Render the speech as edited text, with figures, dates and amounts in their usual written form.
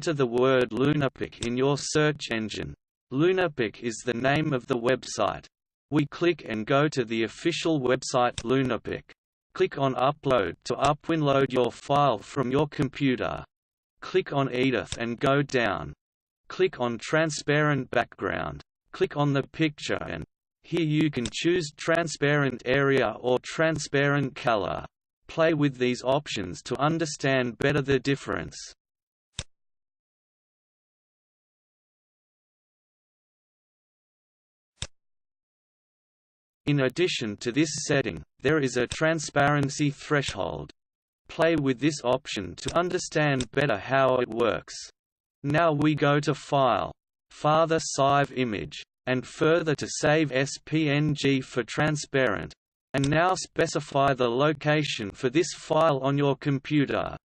enter the word Lunapic in your search engine. Lunapic is the name of the website. We click and go to the official website Lunapic. Click on Upload to upload your file from your computer. Click on Edit and go down. Click on Transparent Background. Click on the picture and here you can choose transparent area or transparent color. Play with these options to understand better the difference. In addition to this setting, there is a transparency threshold. Play with this option to understand better how it works. Now we go to File, Further Save Image, and further to save SPNG for transparent, and now specify the location for this file on your computer.